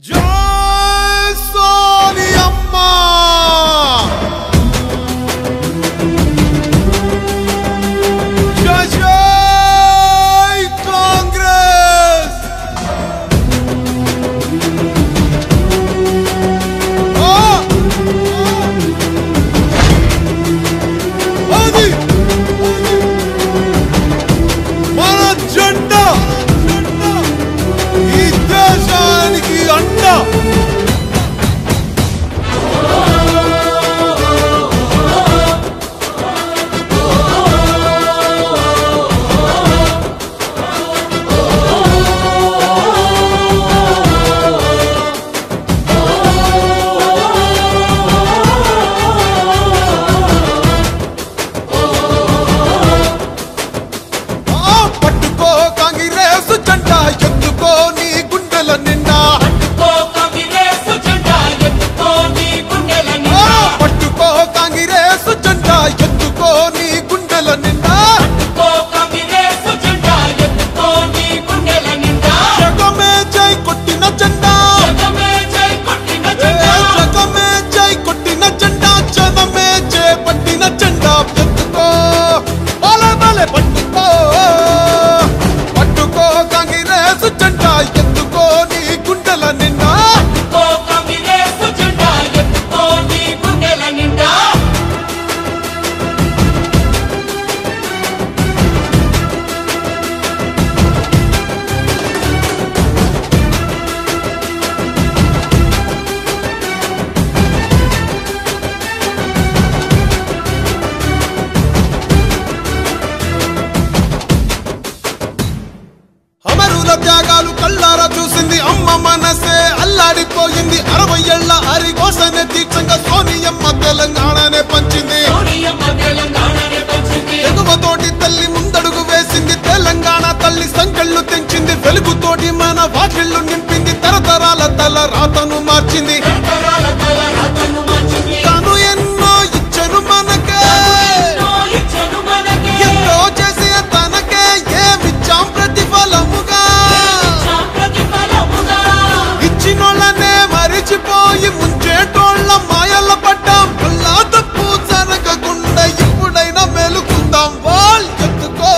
जय सोनियम्मा जय जय कांग्रेस आदि మన జెండా ఈ దేశానికి అండ త్యాగాలు కళ్ళారా చూసింది అమ్మ మనసే అల్లాడిపోయింది 60 ఏళ్ల అరిగోసనే దీక్షంగా సోనియమ్మ తెలంగాణనే పంచింది ఎగువతోటి తల్లి ముందడుగు వేసింది తెలంగాణ తల్లి సంకళ్ళు తెంచింది వెలుగుతోటి మన వాకిళ్ళు నింపింది తరతరాల తల రాతను మార్చింది తను ఎన్నో ఇచ్చను మనకే ఎన్నో చేసి తనకే ఏమిచ్చాం ప్రతిఫలముగా ఇచ్చినోళ్ళనే మరిచిపోయి ముంచేటోళ్ళ మాయల పడ్డాం వల్ల తప్పు జరగకుండా ఎప్పుడైనా మేలుకుందాం వాళ్ళు ఎత్తుకో.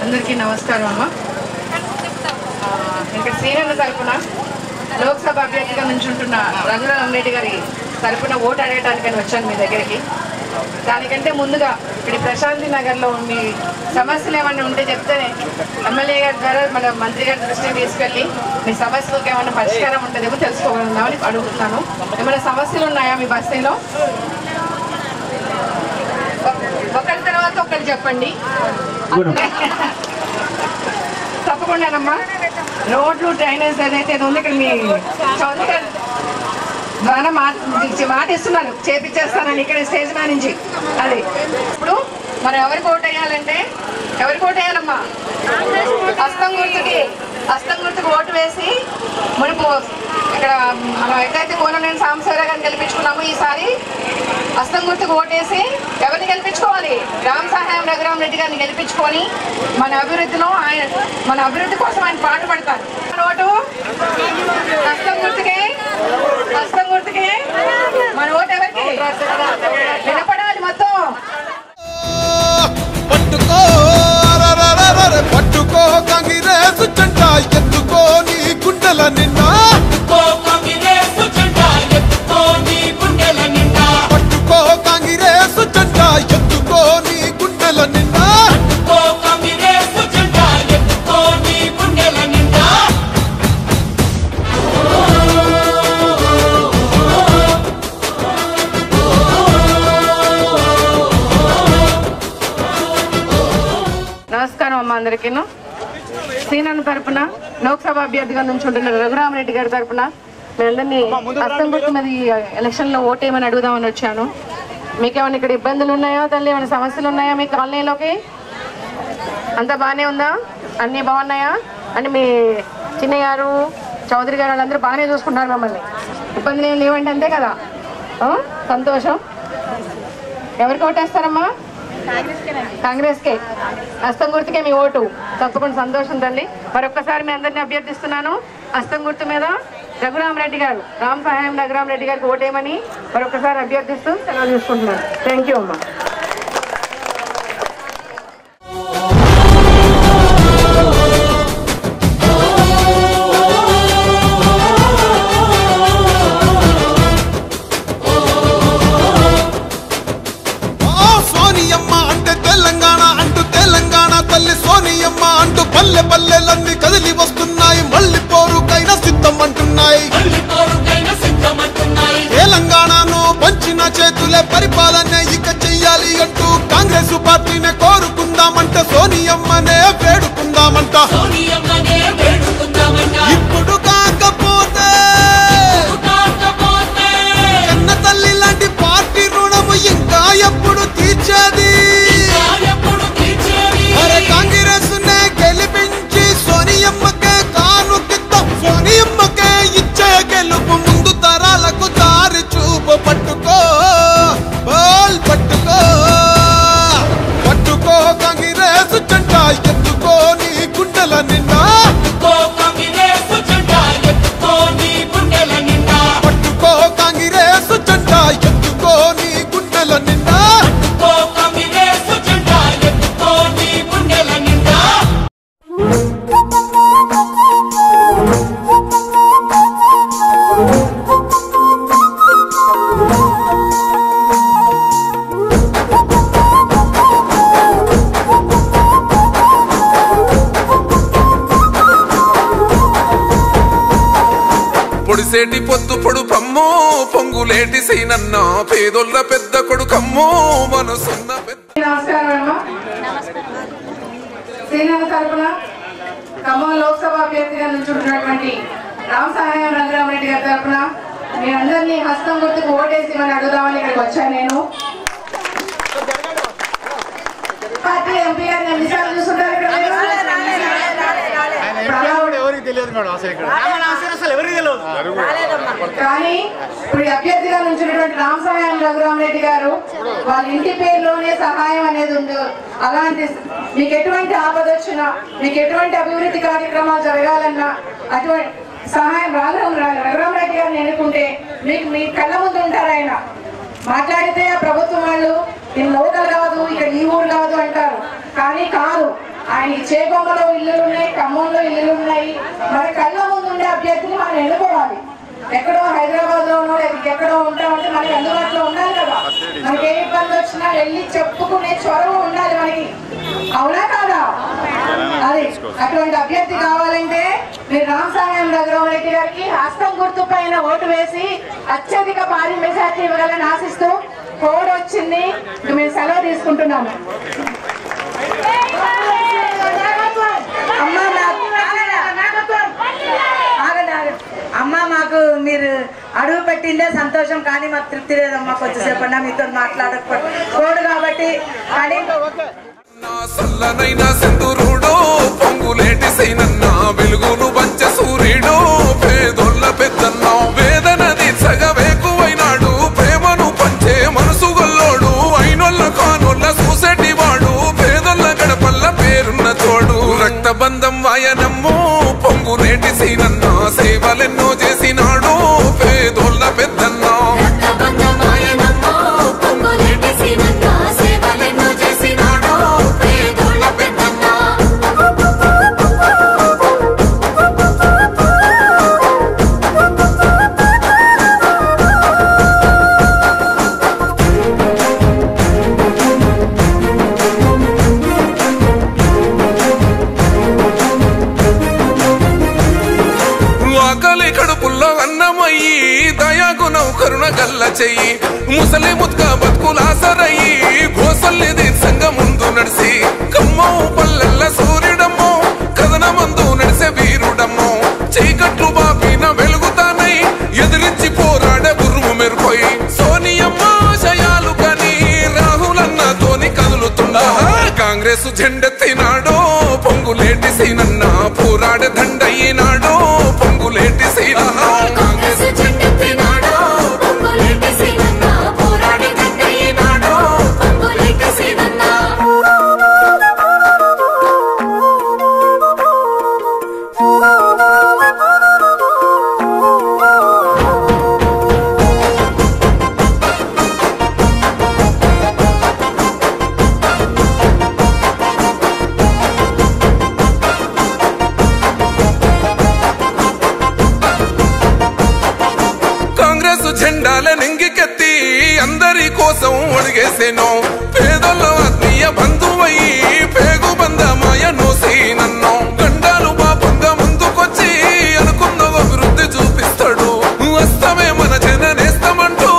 అందరికీ నమస్కారం అమ్మ. ఇక్కడ శ్రీనగర్ తరఫున లోక్సభ అభ్యర్థిగా నుంచుంటున్న రఘురామరెడ్డి గారి తరఫున ఓటు అడగడానికని వచ్చాను మీ దగ్గరికి. దానికంటే ముందుగా ఇక్కడ ప్రశాంతి నగర్లో మీ సమస్యలు ఏమైనా ఉంటే చెప్తే ఎమ్మెల్యే గారి ద్వారా మన మంత్రి గారి దృష్టికి తీసుకెళ్ళి మీ సమస్యలకు ఏమైనా పరిష్కారం ఉంటుందేమో తెలుసుకోగలుగుతామని అడుగుతున్నాను. ఏమైనా సమస్యలు ఉన్నాయా మీ బస్తీలో? ఒకరి తర్వాత ఒకరు చెప్పండి. తప్పకుండానమ్మా. రోడ్లు డ్రైనేజ్ ఏదైతే ఉందో ఇక్కడ మీ చౌదరి గారు ద్వారా మాట ఇస్తున్నాను, చేపించేస్తానని ఇక్కడ స్టేజ్ మీద నుంచి. అది ఇప్పుడు మనం ఎవరికి ఓటు వేయాలంటే ఎవరికి ఓటు వేయాలమ్మా? హస్తం గుర్తుకి ఓటు వేసి మునుపు ఇక్కడ మనం ఎక్కడైతే కోననేని సాంబశివరావు గారిని గెలిపించుకున్నామో ఈసారి హస్తం గుర్తుకు ఓటేసి ఎవరిని గెలిపించుకోవాలి? రామ్ సహాయం రఘురామరెడ్డి గారిని గెలిపించుకొని మన అభివృద్ధి కోసం ఆయన పాటుపడతారు. ఓటు హస్తం గుర్తుకే మన ఓటు ఎవరికి వినపడాలి మొత్తం. పట్టుకో కాంగ్రెస్ జెండా ఎత్తుకో నీ గుండెల నిండా పట్టుకో కాంగ్రెస్ జెండా ఎత్తుకో నీ గుండెల నిండా నమస్కారం అమ్మ అందరికీ. శ్రీనగర్ తరఫున లోక్సభ అభ్యర్థిగా నుంచి ఉంటున్న రఘురామరెడ్డి గారి తరఫున మీ అందరినీ హస్తం గుర్తు మీద ఎలక్షన్లో ఓటేయమని అడుగుదామని వచ్చాను. మీకేమైనా ఇక్కడ ఇబ్బందులు ఉన్నాయా తల్లి? ఏమైనా సమస్యలు ఉన్నాయా మీ కాలనీలోకి? అంతా బాగానే ఉందా? అన్నీ బాగున్నాయా? అంటే మీ చిన్నయ్య గారు చౌదరి గారు వాళ్ళందరూ బాగానే చూసుకుంటున్నారు మమ్మల్ని, ఇబ్బందులు ఏం లేవండి, అంతే కదా? సంతోషం. ఎవరికి ఓటేస్తారమ్మా? కాంగ్రెస్కే, హస్తం గుర్తుకే మీ ఓటు. తప్పకుండా సంతోషం తల్లి. మరొక్కసారి మీ అందరినీ అభ్యర్థిస్తున్నాను, హస్తం గుర్తు మీద రఘురామరెడ్డి గారు, రామ్ సహాయం రఘురామరెడ్డి గారికి ఓటేయమని మరొకసారి అభ్యర్థిస్తూ సెలవు తీసుకుంటున్నాను. థ్యాంక్ యూ అమ్మా. సోనియమ్మ అంటూ పల్లె పల్లెలన్నీ కదిలి వస్తున్నాయి, మళ్ళీ పోరుకైనా సిద్ధం అంటున్నాయి. తెలంగాణను పంచిన చేతులే పరిపాలన ఇక చెయ్యాలి అంటూ కాంగ్రెస్ పార్టీనే కోరుకుందామంట, సోనియమ్మనే వేడుకుందామంట. ఇప్పుడు కాకపోతే కన్న తల్లి లాంటి పార్టీ రుణము ఇంకా ఎప్పుడు తీర్చేది? కాంగ్రెస్ నే గెలిపించి సోనియమ్మకే కానుకిద్దాం, సోనియమ్మకే ఇచ్చే గెలుపు ముందు తరాలకు దారి చూపు. పట్టుకో బాల్ పట్టుకో, పట్టుకో కాంగ్రెస్ జెండా ఎత్తుకో నీ గుండెల నిండా, పట్టుకో కాంగ్రెస్ జెండా ఎత్తుకో నీ గుండెల నిండా. పొడిసేటి పొద్దు పొడుపమ్మో పొంగులేటి సైనన్న పేదోళ్ళ పెద్ద కొడుకమ్మో మనసున్న పెద్ద. ఖమ్మం లోక్సభ అభ్యర్థిగా నుంచున్నటువంటి రామ్ సహాయం రఘురామరెడ్డి గారి తరఫున మీ అందరినీ హస్తం గుర్తుకు ఓటేసి మనం అడుగుదామని ఇక్కడికి వచ్చాను. నేను పార్టీ ఎంపీ గారిని ఎన్నిసార్లు చూస్తుంటారు ఇక్కడ? కానీ ఇప్పుడు అభ్యర్థిగా నుంచినటువంటి రామ్ సహాయం రఘురామరెడ్డి గారు వాళ్ళ ఇంటి పేరులోనే సహాయం అనేది ఉంది. అలాంటి మీకు ఎటువంటి ఆపద వచ్చినా, మీకు ఎటువంటి అభివృద్ధి కార్యక్రమాలు జరగాలన్నా అటువంటి సహాయం రఘురామరెడ్డి గారిని ఎన్నుకుంటే మీకు మీ కళ్ళ ముందు ఉంటారు. ఆయన మాట్లాడితే ఆ ప్రభుత్వం వాళ్ళు ఇది లోకల్ కాదు, ఇక్కడ ఈ ఊరు కాదు అంటారు. కానీ కాదు, ఆయనకి చేకొమ్మలో ఇల్లులు ఉన్నాయి, ఖమ్మంలో ఇల్లులు ఉన్నాయి. మరి కళ్ళ ముందు ఉండే అభ్యర్థిని మనం ఎన్నుకోవాలి. ఎక్కడో హైదరాబాద్ లోనో ఎక్కడో ఉంటామంటే మనకి అందుబాటులో ఉండాలి కదా. మనకి ఏ ఇబ్బంది వచ్చినా వెళ్ళి చెప్పుకునే చొరవ ఉండాలి మనకి, అవునా కాదా? అది అటువంటి అభ్యర్థి కావాలంటే మీరు రామ్ సహాయం రఘురామరెడ్డి గారికి హస్తం గుర్తు పైన ఓటు వేసి అత్యధిక భారీ మెజార్టీ ఇవ్వాలని ఆశిస్తూ కోడ్ వచ్చింది. మేము సెలవు తీసుకుంటున్నాము. అమ్మ మాకు మీరు అడుగు పెట్టిందే సంతోషం, కానీ మాకు తృప్తి లేదమ్మా. కొంచెంసేపు అన్నా మీతో మాట్లాడకపోతే కోడు కాబట్టి. కానీ పొంగులేటి సైనన్న వెలుగును పంచ సూర్యుడు పేదోళ్ళ పెద్దన్న వేదన తీర్చగవేకువైనాడు, ప్రేమను పంచే మనసు గొల్లోడు, అయినోళ్ళ కానోళ్ళ చూసేటి వాడు, పేదోళ్ళ గడపల్ల పేరున్న తోడు, రక్తబంధం వాయనమ్మో పొంగులేటి సైనన్న సేవలెన్నో చేసినాడు పేదోళ్ళ పెద్దన్న. కరుణ గల్ల చెయ్యి ముసలి ముత్క బతుకులాసరయ్యి గోసల్ని దీర్ఘంగ ముందు నడిసి కమ్మో పల్లెల్ల సూర్యుడమ్మో కథన మందు నడిసే వీరుడమ్మో చీకట్లు బాపిన వెలుగుతానై ఎదిరించి పోరాడే గురుము మెరుపోయి సోనియమ్మ శయాలు కని రాహులన్నతోని కదులుతున్నా కాంగ్రెస్ జెండెత్తినాడో పొంగులేటి సీనన్న పోరాడే దండయ్యినాడో పొంగులేటి సీనన్న కాంగ్రెస్ జెండెత్తినాడో పొంగులేటి సీనన్న పోరాడే దండయ్యినాడో పొంగులేటి సీనన్న. జెండాల నెంగికెత్తి అందరి కోసం అడిగేసేనో పేదల ఆత్మీయ బంధువయ్యి పేగు బంధమాయ నోసి నన్నో గండాలు పాపంగా ముందుకొచ్చి అనుకున్న అభివృద్ధి చూపిస్తాడు వస్తమే మన జననేస్తమంటూ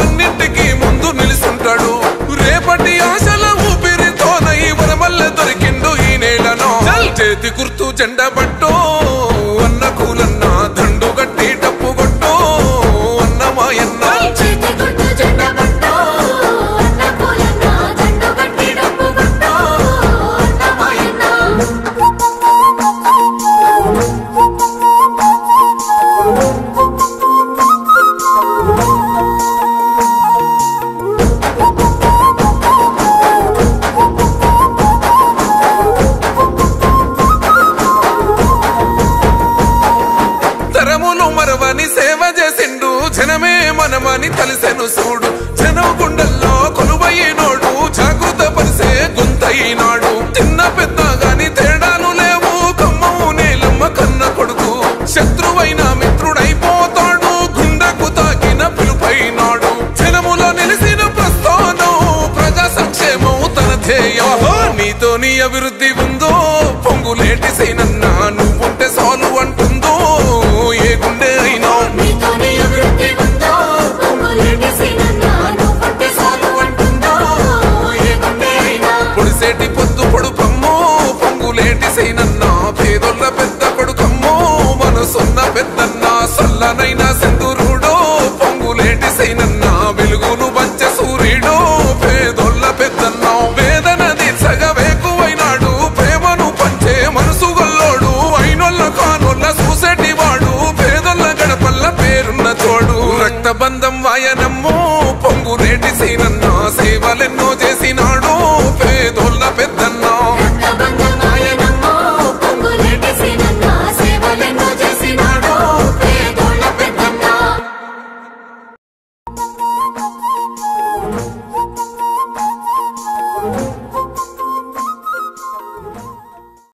అన్నింటికి ముందు నిలుసుంటాడు రేపటి ఆశల ఊపిరితోనై వరమల్లె దొరికిండు ఈ నేలను చేతి గుర్తు జెండా పట్టు అన్న కూలన్న దండు గట్టి డప్పు కొట్టు అన్న మాయన్న మరవని సేవ చేసిండు జనమే మనమని తలిసెను చూడు జనం గుండెల్లో కొలువైనోడు జాగృత పరిసే గుంతైనాడు చిన్న పెద్ద గాని తేడాలు లేవు కమ్మము నేలమ్మ కన్న కొడుకు శత్రువైన మిత్రుడైపోతాడు గుండెకు తాకిన పిలుపైనాడు జనములో నిలిసిన ప్రస్థానం ప్రజా సంక్షేమం తన ధ్యేయం నీతో నీ అభివృద్ధి ఉందో పొంగులేటి సైనన్నా నువ్వుంటే సాలు అంటుందో ఏ గుండె అయినా పొడిసేటి పొద్దు పొడుపమ్మో పొంగులేటి సైనన్నా పేదొల్ల పెద్ద కొడుకమ్మో మనసున్న పెద్దన్న సల్లనైనా సింధూరుడో పొంగులేటి సైనన్నా వెలుగును పంచే సూర్యుడో పేదొల్ల పెద్దన్న వేదన తీర్చగా వేకువైనాడు ప్రేమను పంచే మనసు గల్లోడు అయినొల్ల కానొల్ల చూసేటి వాడు పేదొల్ల గడపల్ల పేరున్న తోడు రక్తబంధం వాయనమ్మో పొంగులేటి సైనన్నా సేవలెన్నో చేసినాడు